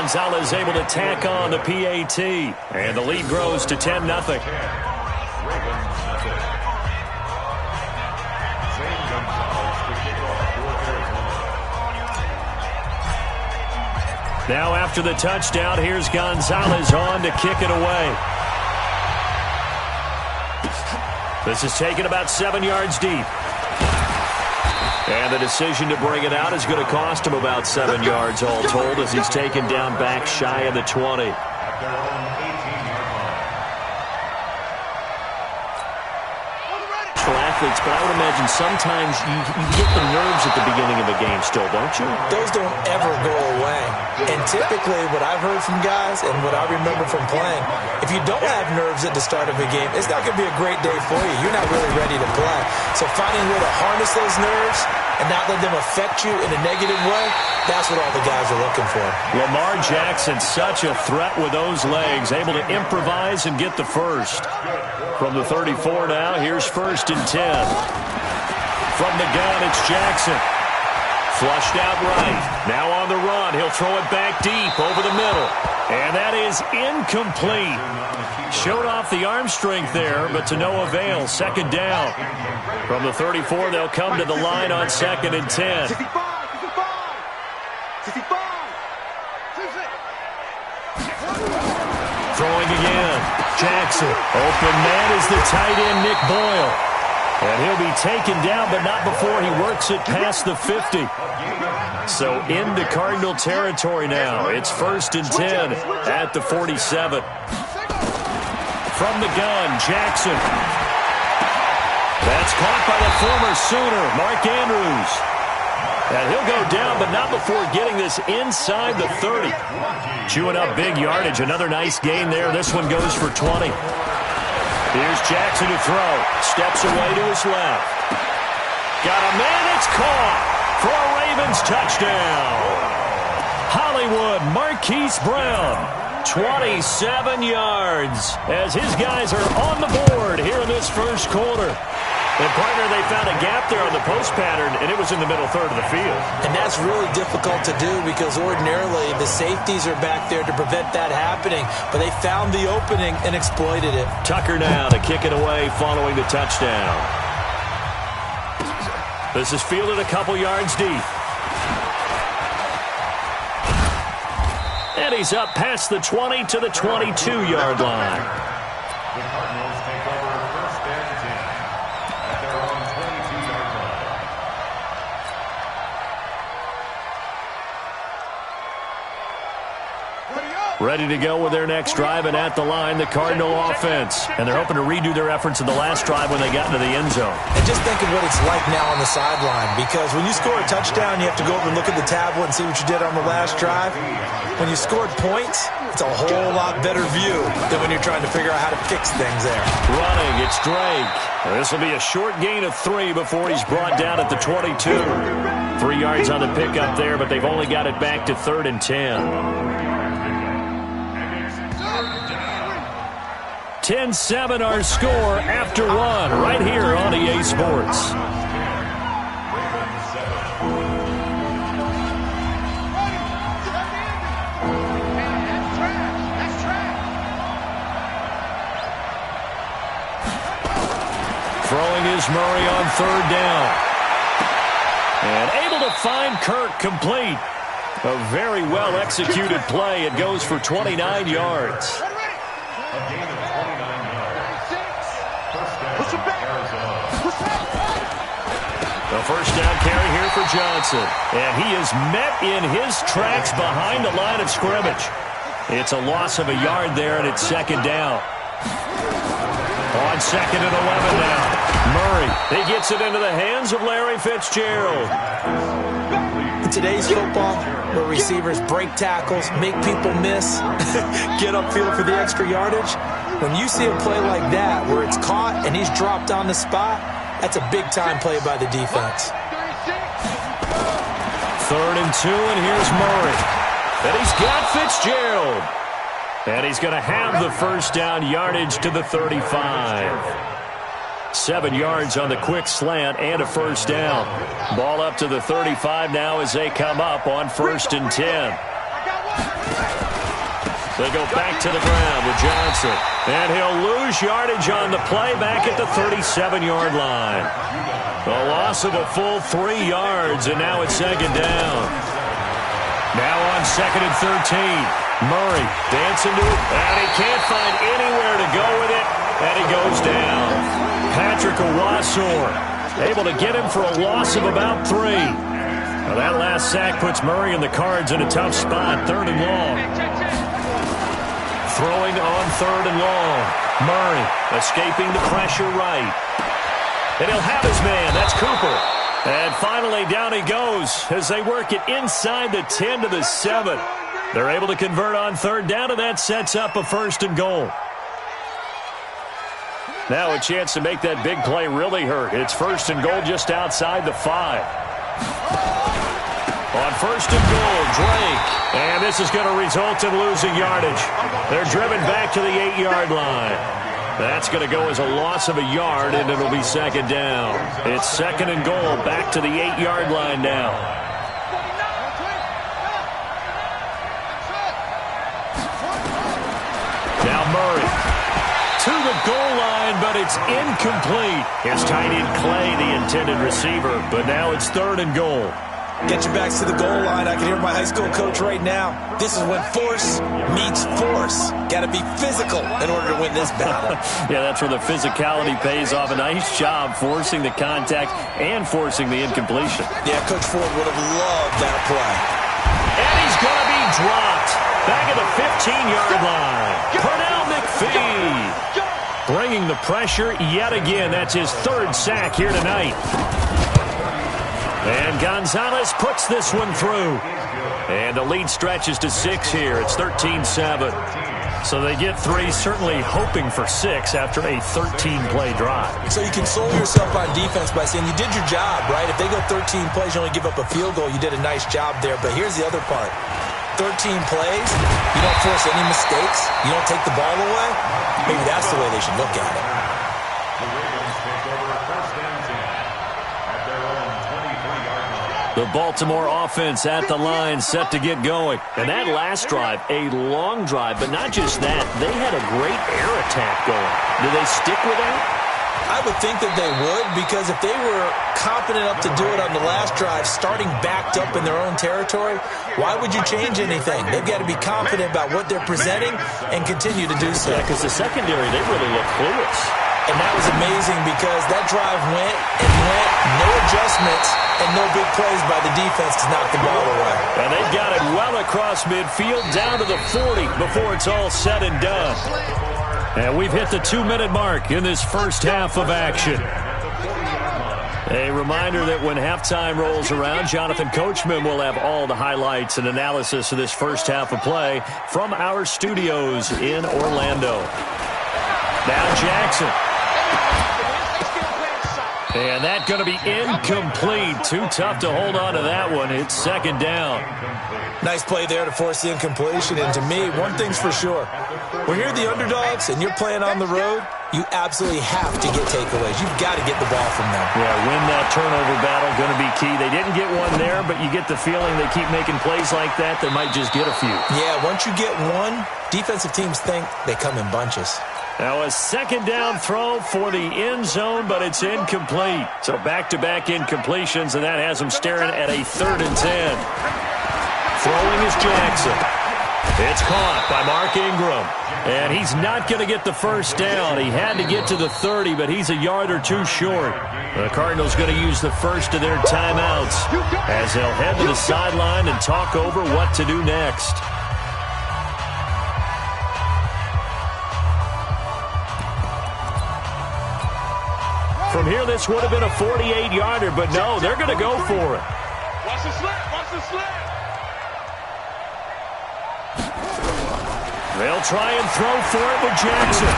Gonzalez able to tack on the PAT. And the lead grows to 10-0. Now after the touchdown, here's Gonzalez on to kick it away. This is taken about 7 yards deep. And the decision to bring it out is going to cost him about 7 yards all told as he's taken down back shy of the 20. Athletes, but I would imagine sometimes you get the nerves at the beginning of a game still, don't you? Those don't ever go away. And typically what I've heard from guys and what I remember from playing, if you don't have nerves at the start of a game, it's not going to be a great day for you. You're not really ready to play. So finding a way to harness those nerves and not let them affect you in a negative way, that's what all the guys are looking for. Lamar Jackson, such a threat with those legs, able to improvise and get the first. From the 34 now, here's 1st and 10. From the gun, it's Jackson. Flushed out right. Now on the run. He'll throw it back deep over the middle. And that is incomplete. Showed off the arm strength there, but to no avail. 2nd down. From the 34, they'll come to the line on 2nd and 10. Throwing again. Jackson. Open man is the tight end, Nick Boyle. And he'll be taken down, but not before he works it past the 50. So into Cardinal territory now. It's 1st and 10 at the 47. From the gun, Jackson. That's caught by the former Sooner, Mark Andrews. And he'll go down, but not before getting this inside the 30. Chewing up big yardage. Another nice gain there. This one goes for 20. Here's Jackson to throw. Steps away to his left. Got a man. It's caught for a Ravens touchdown. Hollywood Marquise Brown. 27 yards as his guys are on the board here in this first quarter. And, partner, they found a gap there on the post pattern, and it was in the middle third of the field. And that's really difficult to do because ordinarily the safeties are back there to prevent that happening. But they found the opening and exploited it. Tucker now to kick it away following the touchdown. This is fielded a couple yards deep. And he's up past the 20 to the 22-yard line. Ready to go with their next drive, and at the line, the Cardinal offense. And they're hoping to redo their efforts in the last drive when they got into the end zone. And just think of what it's like now on the sideline, because when you score a touchdown, you have to go over and look at the tablet and see what you did on the last drive. When you scored points, it's a whole lot better view than when you're trying to figure out how to fix things there. Running, it's Drake. This will be a short gain of 3 before he's brought down at the 22. 3 yards on the pickup there, but they've only got it back to 3rd and 10. 10-7 our score after 1 right here on EA Sports. Throwing is Murray on 3rd down. And able to find Kirk complete. A very well-executed play. It goes for 29 yards. The first down carry here for Johnson. And he is met in his tracks behind the line of scrimmage. It's a loss of a yard there, and it's 2nd down. On 2nd and 11 now. Murray, he gets it into the hands of Larry Fitzgerald. In today's football, where receivers break tackles, make people miss, get upfield for the extra yardage, when you see a play like that where it's caught and he's dropped on the spot, that's a big-time play by the defense. 3rd and 2, and here's Murray. And he's got Fitzgerald. And he's going to have the first down yardage to the 35. 7 yards on the quick slant and a first down. Ball up to the 35 now as they come up on 1st and 10. They go back to the ground with Johnson. And he'll lose yardage on the play back at the 37-yard line. A loss of a full 3 yards, and now it's second down. Now on second and 13. Murray dancing to it, and he can't find anywhere to go with it, and he goes down. Patrick Owasor able to get him for a loss of about 3. Now that last sack puts Murray and the Cards in a tough spot, 3rd and long. Throwing on 3rd and long. Murray escaping the pressure right. And he'll have his man. That's Cooper. And finally, down he goes as they work it inside the 10 to the 7. They're able to convert on 3rd down, and that sets up a 1st and goal. Now a chance to make that big play really hurt. It's 1st and goal just outside the 5. On 1st and goal, Drake. And this is going to result in losing yardage. They're driven back to the 8-yard line. That's going to go as a loss of a yard, and it'll be second down. It's 2nd and goal, back to the 8-yard line now. Now Murray to the goal line, but it's incomplete. Here's tight end Clay, the intended receiver, but now it's 3rd and goal. Get your backs to the goal line. I can hear my high school coach right now. This is when force meets force. Got to be physical in order to win this battle. Yeah, that's where the physicality pays off. A nice job forcing the contact and forcing the incompletion. Yeah, Coach Ford would have loved that play. And he's going to be dropped. Back at the 15-yard line. Pernell McPhee bringing the pressure yet again. That's his 3rd sack here tonight. And Gonzalez puts this one through. And the lead stretches to 6 here. It's 13-7. So they get 3, certainly hoping for 6 after a 13-play drive. So you console yourself on defense by saying you did your job, right? If they go 13 plays, you only give up a field goal, you did a nice job there. But here's the other part. 13 plays, you don't force any mistakes, you don't take the ball away. Maybe that's the way they should look at it. The Baltimore offense at the line, set to get going. And that last drive, a long drive, but not just that. They had a great air attack going. Do they stick with that? I would think that they would, because if they were confident enough to do it on the last drive, starting backed up in their own territory, why would you change anything? They've got to be confident about what they're presenting and continue to do so. Yeah, because the secondary, they really look clueless. And that was amazing because that drive went and went, no adjustments, and no big plays by the defense to knock the ball away. And they've got it well across midfield, down to the 40 before it's all said and done. And we've hit the 2-minute mark in this first half of action. A reminder that when halftime rolls around, Jonathan Coachman will have all the highlights and analysis of this first half of play from our studios in Orlando. Now Jackson. And that's going to be incomplete. Too tough to hold on to that one. It's second down. Nice play there to force the incompletion. And to me, one thing's for sure. When you're the underdogs and you're playing on the road, you absolutely have to get takeaways. You've got to get the ball from them. Yeah, win that turnover battle, going to be key. They didn't get one there, but you get the feeling they keep making plays like that, they might just get a few. Yeah, once you get one, defensive teams think they come in bunches. Now a second down throw for the end zone, but it's incomplete. So back-to-back incompletions, and that has them staring at a 3rd and 10. Throwing is Jackson. It's caught by Mark Ingram. And he's not going to get the first down. He had to get to the 30, but he's a yard or two short. The Cardinals going to use the first of their timeouts as they'll head to the sideline and talk over what to do next. From here, this would have been a 48-yarder, but no, they're going to go for it. Watch the slip, watch the slip. They'll try and throw for it with Jackson.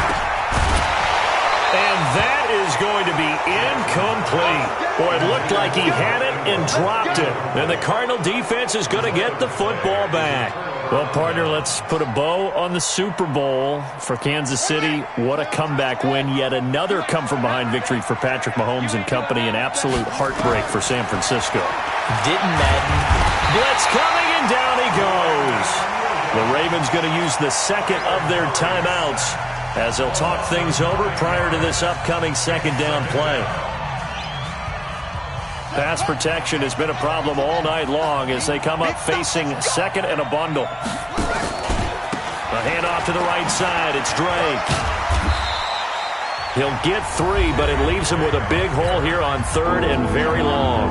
And that is going to be incomplete. Boy, it looked like he had it and dropped it. And the Cardinal defense is going to get the football back. Well, partner, let's put a bow on the Super Bowl for Kansas City. What a comeback win. Yet another come-from-behind victory for Patrick Mahomes and company. An absolute heartbreak for San Francisco. Didn't Madden. Blitz coming, and down he goes. The Ravens going to use the second of their timeouts as they'll talk things over prior to this upcoming second down play. Pass protection has been a problem all night long as they come up facing second and a bundle. A handoff to the right side. It's Drake. He'll get 3, but it leaves him with a big hole here on third and very long.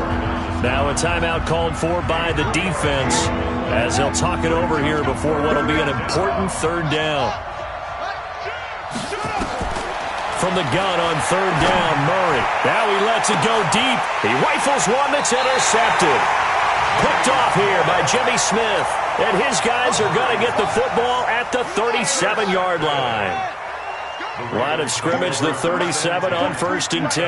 Now a timeout called for by the defense as they'll talk it over here before what will be an important third down. From the gun on third down, Murray. Now he lets it go deep. He rifles one that's intercepted. Picked off here by Jimmy Smith. And his guys are going to get the football at the 37-yard line. Line of scrimmage, the 37 on 1st and 10.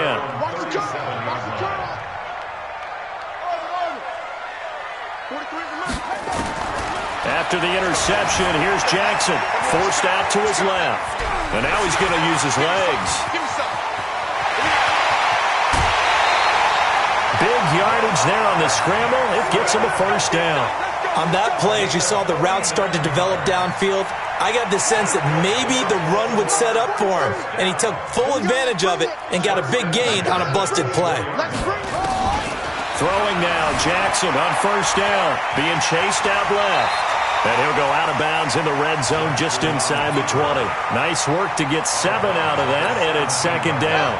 After the interception, here's Jackson. Forced out to his left. And now he's going to use his legs. Big yardage there on the scramble. It gets him a first down. On that play, as you saw the route start to develop downfield, I got the sense that maybe the run would set up for him. And he took full advantage of it and got a big gain on a busted play. Throwing now, Jackson on first down. Being chased out left. And he'll go out of bounds in the red zone just inside the 20. Nice work to get 7 out of that, and it's second down.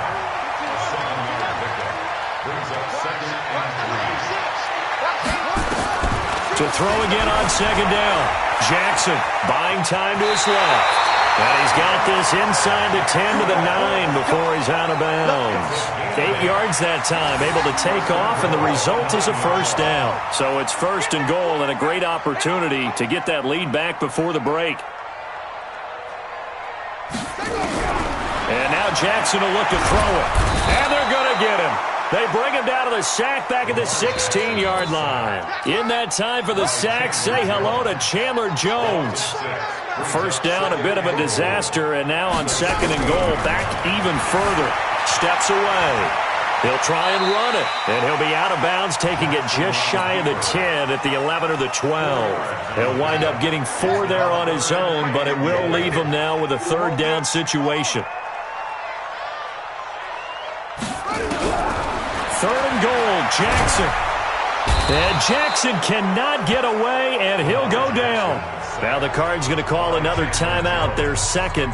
To throw again on second down. Jackson buying time to his left. And he's got this inside the 10 to the 9 before he's out of bounds. 8 yards that time, able to take off, and the result is a first down. So it's first and goal and a great opportunity to get that lead back before the break. And now Jackson will look to throw it. And they're going to get him. They bring him down to the sack back at the 16-yard line. In that time for the sack, say hello to Chandler Jones. First down, a bit of a disaster, and now on second and goal, back even further. Steps away. He'll try and run it, and he'll be out of bounds, taking it just shy of the 10 at the 11 or the 12. He'll wind up getting 4 there on his own, but it will leave him now with a third down situation. Third and goal, Jackson. And Jackson cannot get away, and he'll go down. Now the Cards going to call another timeout, their second,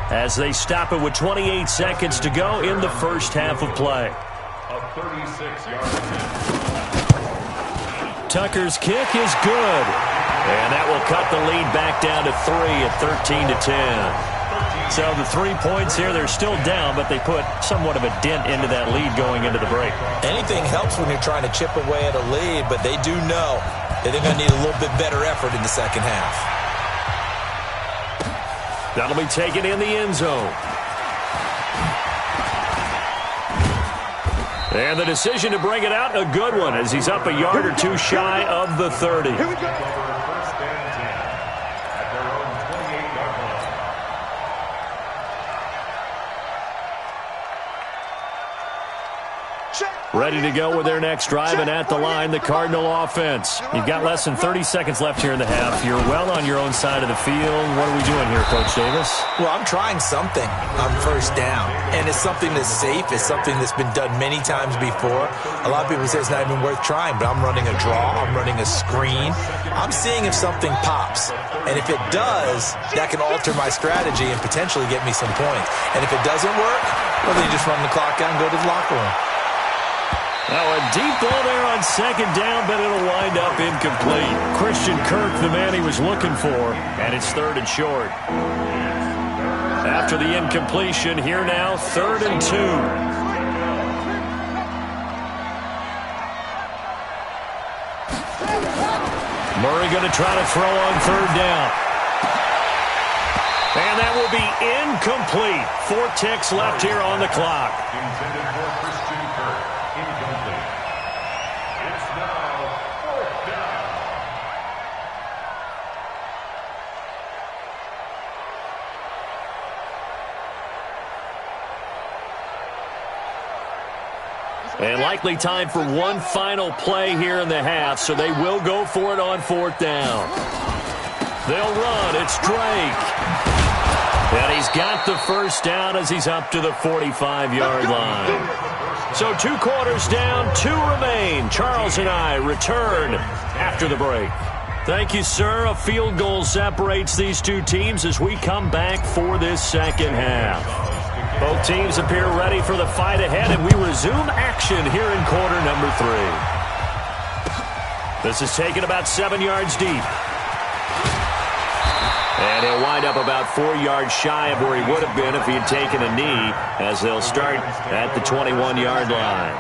as they stop it with 28 seconds to go in the first half of play. A 36-yard attempt. Tucker's kick is good. And that will cut the lead back down to 3 at 13-10. So the 3 points here, they're still down, but they put somewhat of a dent into that lead going into the break. Anything helps when you're trying to chip away at a lead, but they do know that they're going to need a little bit better effort in the second half. That'll be taken in the end zone. And the decision to bring it out, a good one, as he's up a yard or two shy of the 30. Here we go. First and 10 at their own 28-yard line. Ready to go with their next drive, and at the line, the Cardinal offense. You've got less than 30 seconds left here in the half. You're well on your own side of the field. What are we doing here, Coach Davis? Well, I'm trying something on first down, and it's something that's safe. It's something that's been done many times before. A lot of people say it's not even worth trying, but I'm running a draw. I'm running a screen. I'm seeing if something pops, and if it does, that can alter my strategy and potentially get me some points. And if it doesn't work, well, then you just run the clock out and go to the locker room. Now a deep ball there on second down, but it'll wind up incomplete. Christian Kirk, the man he was looking for, and it's third and short. After the incompletion, here now, 3rd and 2. Murray going to try to throw on third down. And that will be incomplete. 4 ticks left here on the clock. Intended for Christian Kirk. Incomplete. It's now 4th down. And likely time for one final play here in the half, so they will go for it on 4th down. They'll run. It's Drake. And he's got the first down as he's up to the 45-yard line. So 2 quarters down, 2 remain. Charles and I return after the break. Thank you, sir. A field goal separates these two teams as we come back for this second half. Both teams appear ready for the fight ahead, and we resume action here in quarter number 3. This is taken about 7 yards deep. And he'll wind up about 4 yards shy of where he would have been if he had taken a knee, as they'll start at the 21-yard line.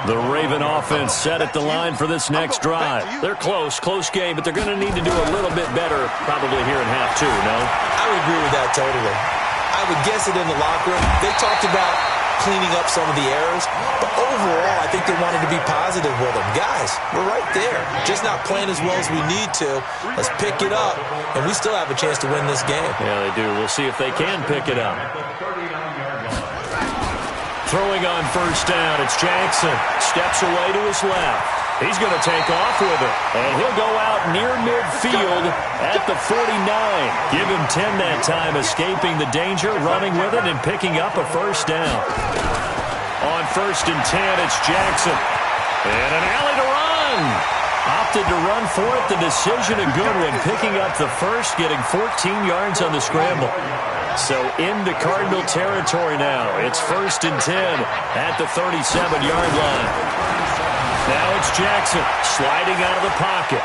The Raven offense set at the line for this next drive. They're close game, but they're going to need to do a little bit better probably here in half 2, no? I would agree with that totally. I would guess it in the locker room. They talked about cleaning up some of the errors, but overall, I think they wanted to be positive with them. Guys, we're right there. Just not playing as well as we need to. Let's pick it up, and we still have a chance to win this game. Yeah, they do. We'll see if they can pick it up. Throwing on first down, it's Jackson. Steps away to his left. He's going to take off with it, and he'll go out near midfield at the 49. Give him 10 that time, escaping the danger, running with it, and picking up a first down. On first and 10, it's Jackson. And an alley to run. Opted to run for it. The decision a good one, picking up the first, getting 14 yards on the scramble. So into Cardinal territory now. It's first and 10 at the 37-yard line. Now it's Jackson sliding out of the pocket.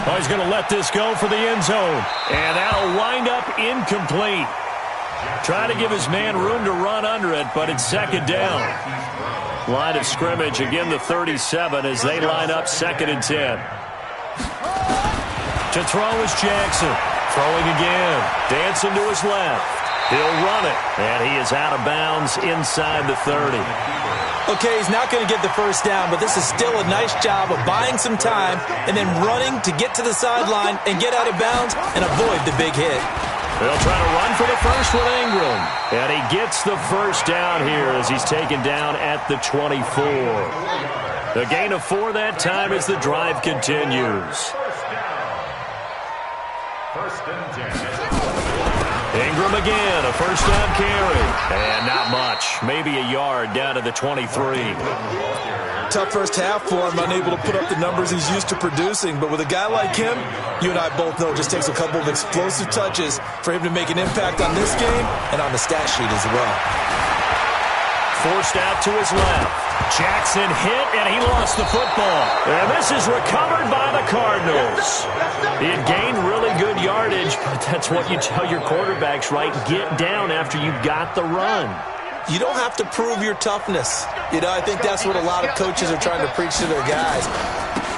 Oh, he's going to let this go for the end zone. And that'll wind up incomplete. Try to give his man room to run under it, but it's second down. Line of scrimmage, again the 37 as they line up second and 10. To throw is Jackson. Throwing again. Dancing to his left. He'll run it. And he is out of bounds inside the 30. Okay, he's not going to get the first down, but this is still a nice job of buying some time and then running to get to the sideline and get out of bounds and avoid the big hit. They'll try to run for the first with Ingram. And he gets the first down here as he's taken down at the 24. A gain of 4 that time as the drive continues. First and 10. Ingram again, a first down carry. And not much, maybe a yard down to the 23. Tough first half for him, unable to put up the numbers he's used to producing. But with a guy like him, you and I both know it just takes a couple of explosive touches for him to make an impact on this game and on the stat sheet as well. Forced out to his left. Jackson hit, and he lost the football. And this is recovered by the Cardinals. He had gained really good yardage, but that's what you tell your quarterbacks, right? Get down after you've got the run. You don't have to prove your toughness. You know, I think that's what a lot of coaches are trying to preach to their guys.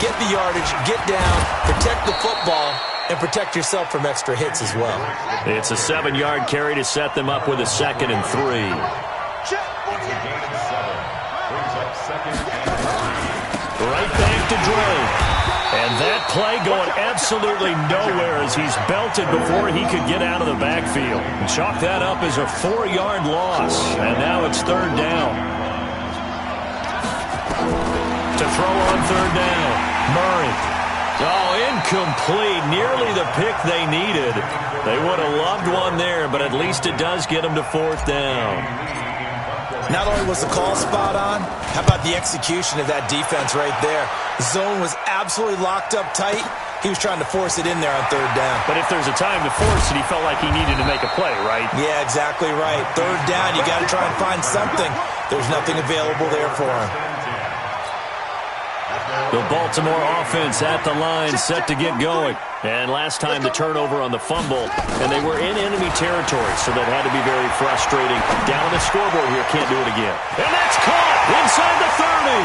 Get the yardage, get down, protect the football, and protect yourself from extra hits as well. It's a 7-yard carry to set them up with a second and 3. Right back to Drake. And that play going absolutely nowhere as he's belted before he could get out of the backfield. Chalk that up as a 4-yard loss. And now it's third down. To throw on third down, Murray. Oh, incomplete. Nearly the pick they needed. They would have loved one there, but at least it does get them to fourth down. Not only was the call spot on, how about the execution of that defense right there? The zone was absolutely locked up tight. He was trying to force it in there on third down. But if there's a time to force it, he felt like he needed to make a play, right? Yeah, exactly right. Third down, you got to try and find something. There's nothing available there for him. The Baltimore offense at the line, set to get going. And last time the turnover on the fumble, and they were in enemy territory, so that had to be very frustrating. Down on the scoreboard here, can't do it again. And that's caught inside the 30.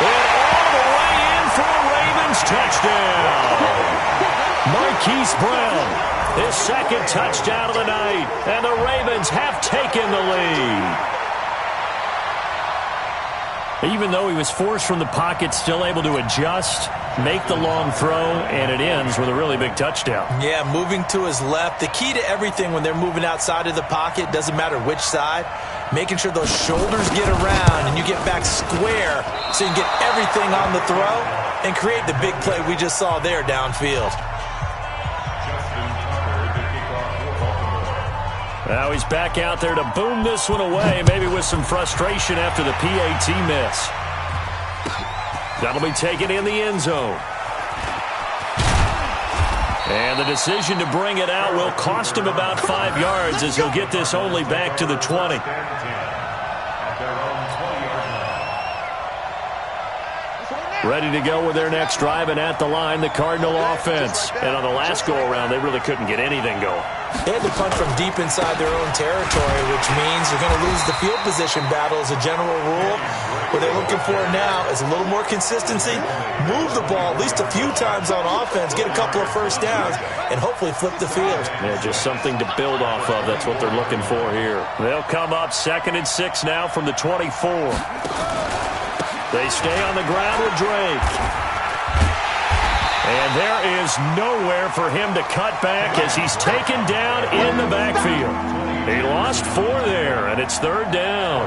And all the way in for a Ravens touchdown. Marquise Brown, his second touchdown of the night, and the Ravens have taken the lead. Even though he was forced from the pocket, still able to adjust, make the long throw, and it ends with a really big touchdown. Yeah, moving to his left. The key to everything when they're moving outside of the pocket, doesn't matter which side, making sure those shoulders get around and you get back square so you can get everything on the throw and create the big play we just saw there downfield. Now he's back out there to boom this one away, maybe with some frustration after the PAT miss. That'll be taken in the end zone. And the decision to bring it out will cost him about 5 yards as he'll get this only back to the 20. Ready to go with their next drive, and at the line, the Cardinal offense. And on the last go-around, they really couldn't get anything going. They had to punt from deep inside their own territory, which means you're going to lose the field position battle as a general rule. What they're looking for now is a little more consistency, move the ball at least a few times on offense, get a couple of first downs, and hopefully flip the field. Yeah, just something to build off of. That's what they're looking for here. They'll come up 2nd and 6 now from the 24. They stay on the ground with Drake. And there is nowhere for him to cut back as he's taken down in the backfield. He lost 4 there, and it's 3rd down.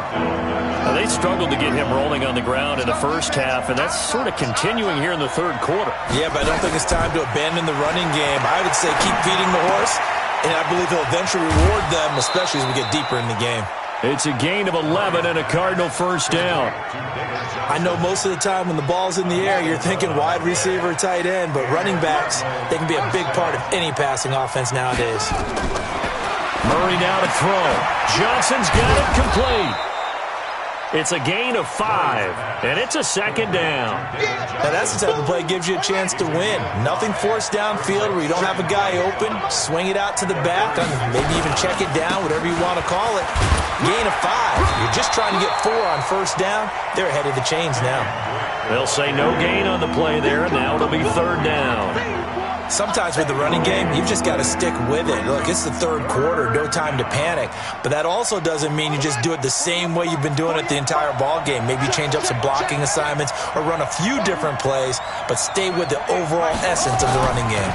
Now, they struggled to get him rolling on the ground in the first half, and that's sort of continuing here in the 3rd quarter. Yeah, but I don't think it's time to abandon the running game. I would say keep feeding the horse, and I believe he'll eventually reward them, especially as we get deeper in the game. It's a gain of 11 and a Cardinal first down. I know most of the time when the ball's in the air, you're thinking wide receiver, tight end, but running backs, they can be a big part of any passing offense nowadays. Murray now to throw. Johnson's got it complete. It's a gain of 5, and it's a 2nd down. Now that's the type of play that gives you a chance to win. Nothing forced downfield where you don't have a guy open. Swing it out to the back, maybe even check it down, whatever you want to call it. Gain of 5. You're just trying to get 4 on first down. They're ahead of the chains now. They'll say no gain on the play there. Now it'll be 3rd down. Sometimes with the running game, you've just got to stick with it. Look, it's the 3rd quarter, no time to panic. But that also doesn't mean you just do it the same way you've been doing it the entire ball game. Maybe change up some blocking assignments or run a few different plays, but stay with the overall essence of the running game.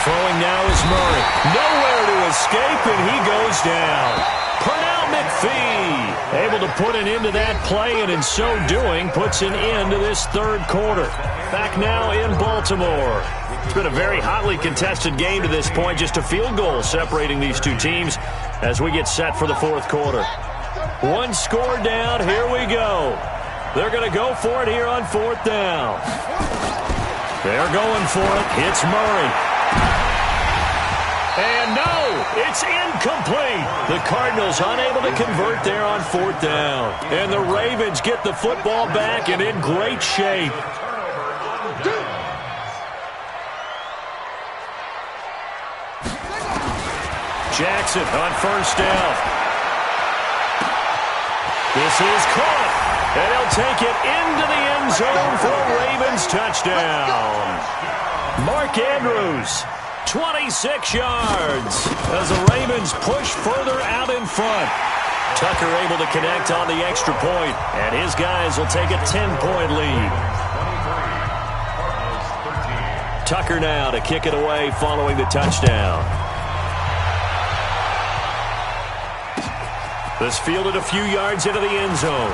Throwing now is Murray. Nowhere to escape, and he goes down. Pernell McPhee able to put an end to that play, and in so doing, puts an end to this 3rd quarter. Back now in Baltimore. It's been a very hotly contested game to this point. Just a field goal separating these two teams as we get set for the 4th quarter. 1 score down. Here we go. They're going to go for it here on 4th down. They're going for it. It's Murray. And no, it's incomplete. The Cardinals unable to convert there on 4th down. And the Ravens get the football back and in great shape. Jackson on first down. This is caught. And he'll take it into the end zone for a Ravens touchdown. Mark Andrews, 26 yards as the Ravens push further out in front. Tucker able to connect on the extra point, and his guys will take a 10-point lead. Tucker now to kick it away following the touchdown. This fielded a few yards into the end zone.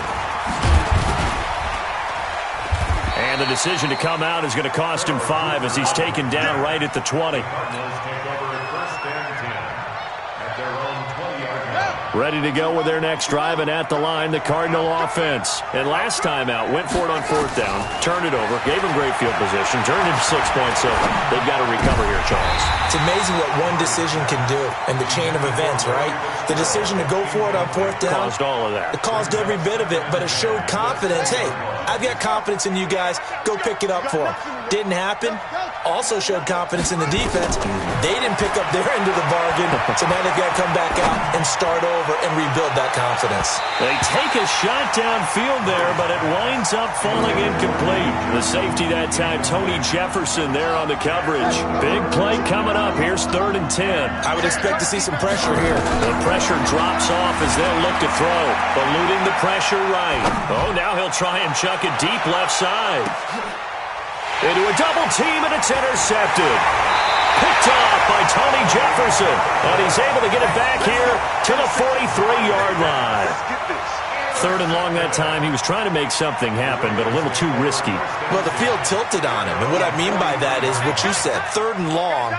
And the decision to come out is going to cost him 5 as he's taken down right at the 20. Ready to go with their next drive, and at the line, the Cardinal offense. And last time out, went for it on 4th down, turned it over, gave them great field position, turned it 6 points over. They've got to recover here, Charles. It's amazing what one decision can do in the chain of events, right? The decision to go for it on 4th down. Caused all of that. It caused every bit of it, but it showed confidence. Hey, I've got confidence in you guys. Go pick it up for them. Didn't happen. Also showed confidence in the defense. They didn't pick up their end of the bargain, so now they've got to come back out and start over and rebuild that confidence. They take a shot downfield there, but it winds up falling incomplete. The safety that time, Tony Jefferson there on the coverage. Big play coming up. Here's 3rd and 10. I would expect to see some pressure here. The pressure drops off as they'll look to throw. Eluding the pressure right. Oh, now he'll try and chuck it deep left side. Into a double team, and it's intercepted. Picked off by Tony Jefferson. And he's able to get it back here to the 43-yard line. 3rd and long that time. He was trying to make something happen, but a little too risky. Well, the field tilted on him. And what I mean by that is what you said. 3rd and long.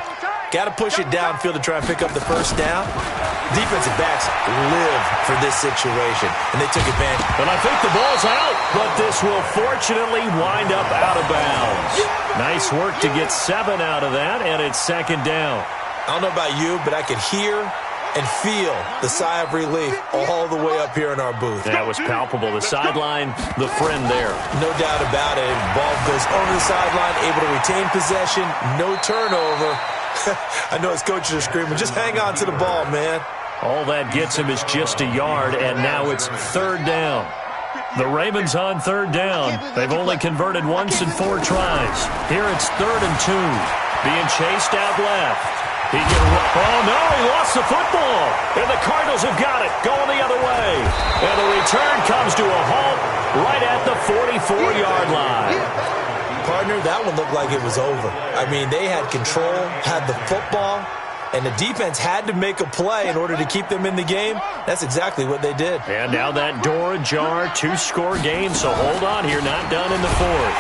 Got to push it downfield to try and pick up the first down. Defensive backs live for this situation, and they took advantage. And I think the ball's out, but this will fortunately wind up out of bounds. Nice work to get 7 out of that, and it's second down. I don't know about you, but I could hear and feel the sigh of relief all the way up here in our booth. That was palpable. The sideline, the friend there. No doubt about it. Ball goes over the sideline, able to retain possession, no turnover. I know his coaches are screaming, just hang on to the ball, man. All that gets him is just a yard, and now it's third down. The Ravens on third down. They've only converted once in 4 tries. Here it's 3rd and 2. Being chased out left. Oh, no, he lost the football. And the Cardinals have got it, going the other way. And the return comes to a halt right at the 44-yard line. Partner, that one looked like it was over. I mean, they had control, had the football, and the defense had to make a play in order to keep them in the game. That's exactly what they did. And now that door ajar, 2-score game, so hold on here, not done in the 4th.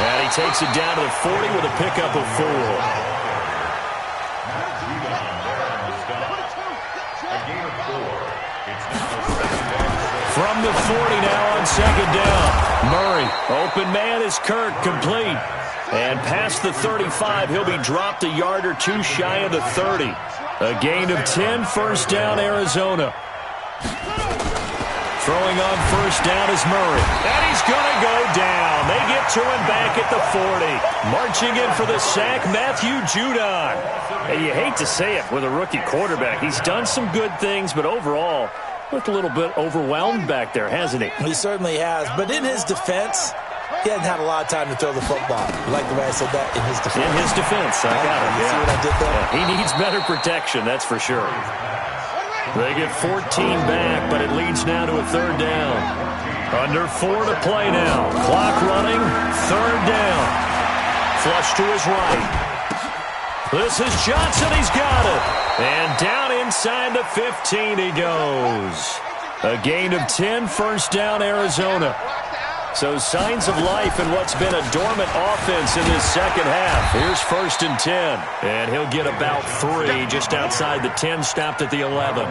And he takes it down to the 40 with a pickup of 4. From the 40 now on second down. Murray, open man is Kirk, complete. And past the 35, he'll be dropped a yard or 2 shy of the 30. A gain of 10, first down, Arizona. Throwing on first down is Murray. And he's going to go down. They get to him back at the 40. Marching in for the sack, Matthew Judon. And you hate to say it with a rookie quarterback. He's done some good things, but overall, looked a little bit overwhelmed back there, hasn't he? He certainly has. But in his defense, he hasn't had a lot of time to throw the football. You like the way I said that? In his defense. In his defense, I got it. You see what I did there? Yeah, he needs better protection, that's for sure. They get 14 back, but it leads now to a third down. Under 4 to play now. Clock running, third down. Flush to his right. This is Johnson, he's got it. And down inside the 15 he goes. A gain of 10, first down, Arizona. So signs of life in what's been a dormant offense in this second half. Here's 1st and 10. And he'll get about 3 just outside the 10, stopped at the 11.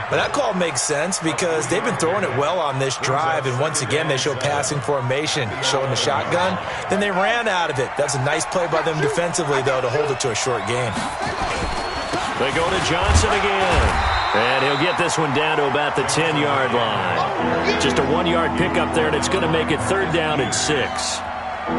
But that call makes sense because they've been throwing it well on this drive, and once again they show passing formation, showing the shotgun. Then they ran out of it. That's a nice play by them defensively, though, to hold it to a short game. They go to Johnson again. And he'll get this one down to about the 10-yard line. Just a 1-yard pickup there, and it's going to make it third down and 6.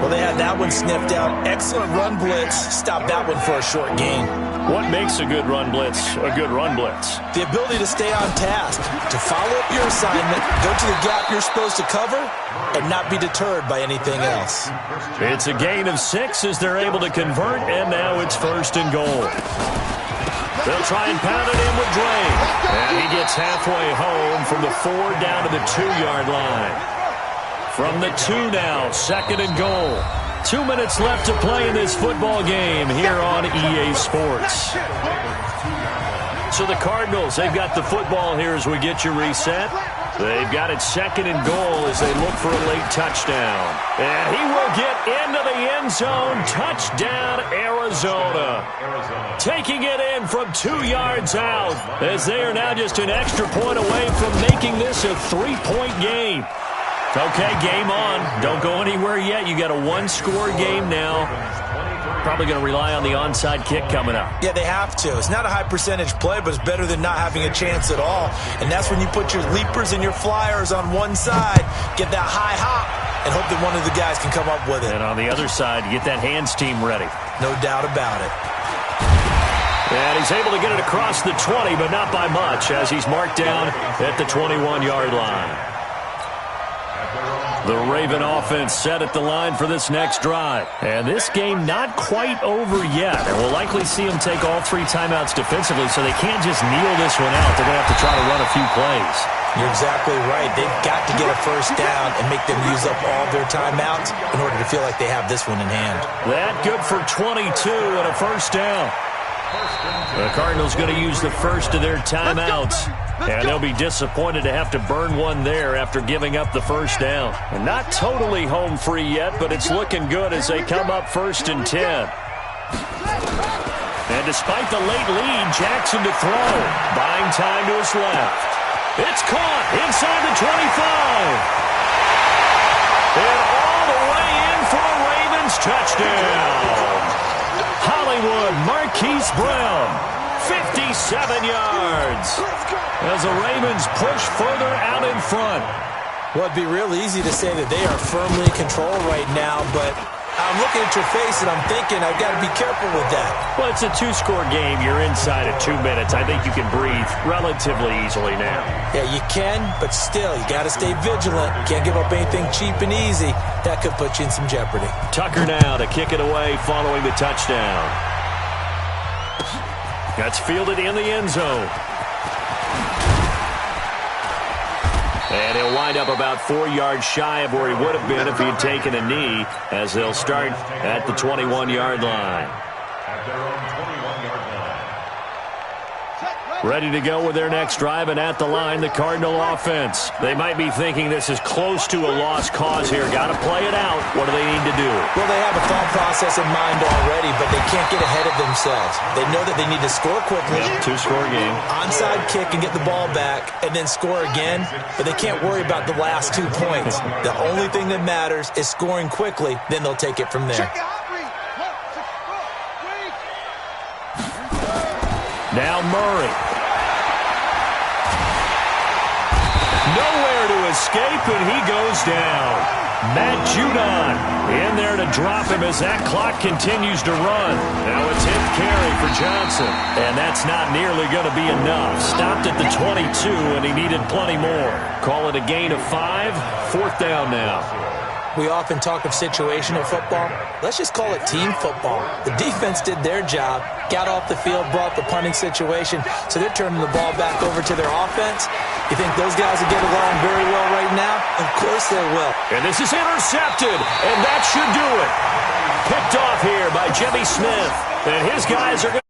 Well, they had that one sniffed out. Excellent run blitz. Stop that one for a short gain. What makes a good run blitz a good run blitz? The ability to stay on task, to follow up your assignment, go to the gap you're supposed to cover, and not be deterred by anything else. It's a gain of 6 as they're able to convert, and now it's 1st and goal. They'll try and pound it in with Dre. And he gets halfway home from the 4 down to the 2-yard line. From the 2 now, 2nd and goal. 2 minutes left to play in this football game here on EA Sports. So the Cardinals, they've got the football here as we get you reset. They've got it 2nd and goal as they look for a late touchdown. And he will get into the end zone. Touchdown, Arizona. Taking it in from 2 yards out as they are now just an extra point away from making this a 3-point game. Okay, game on. Don't go anywhere yet. You got a 1-score game now. Probably going to rely on the onside kick coming up. Yeah, they have to. It's not a high percentage play, but it's better than not having a chance at all. And that's when you put your leapers and your flyers on one side, get that high hop, and hope that one of the guys can come up with it. And on the other side, get that hands team ready. No doubt about it. And he's able to get it across the 20, but not by much, as he's marked down at the 21-yard line. The Raven offense set at the line for this next drive. And this game not quite over yet. And we'll likely see them take all 3 timeouts defensively, so they can't just kneel this one out. They're going to have to try to run a few plays. You're exactly right. They've got to get a first down and make them use up all their timeouts in order to feel like they have this one in hand. That good for 22 and a first down. The Cardinals going to use the first of their timeouts. And they'll be disappointed to have to burn one there after giving up the first down. And not totally home free yet, but it's looking good as they come up 1st and 10. despite the late lead, Jackson to throw. Buying time to his left. It's caught inside the 25. And all the way in for a Ravens touchdown. Hollywood Marquise Brown, 57 yards. As the Ravens push further out in front. Well, it'd be real easy to say that they are firmly in control right now, but I'm looking at your face and I'm thinking I've got to be careful with that. Well, it's a two-score game. You're inside of 2 minutes. I think you can breathe relatively easily now. Yeah, you can, but still, you got to stay vigilant. Can't give up anything cheap and easy. That could put you in some jeopardy. Tucker now to kick it away following the touchdown. That's fielded in the end zone. And he'll wind up about 4 yards shy of where he would have been if he had taken a knee, as they'll start at the 21-yard line. At their own 21-yard line. Ready to go with their next drive, and at the line, the Cardinal offense. They might be thinking this is close to a lost cause here. Got to play it out. What do they need to do? Well, they have a thought process in mind already, but they can't get ahead of themselves. They know that they need to score quickly. Yep, two-score game. Onside kick and get the ball back, and then score again, but they can't worry about the last 2 points. The only thing that matters is scoring quickly, then they'll take it from there. Now Murray. Nowhere to escape, and he goes down. Matt Judon in there to drop him as that clock continues to run. Now a 10th carry for Johnson, and that's not nearly going to be enough. Stopped at the 22, and he needed plenty more. Call it a gain of 5. 4th down now. We often talk of situational football. Let's just call it team football. The defense did their job, got off the field, brought the punting situation, so they're turning the ball back over to their offense. You think those guys will get along very well right now? Of course they will. And this is intercepted, and that should do it. Picked off here by Jimmy Smith, and his guys are going to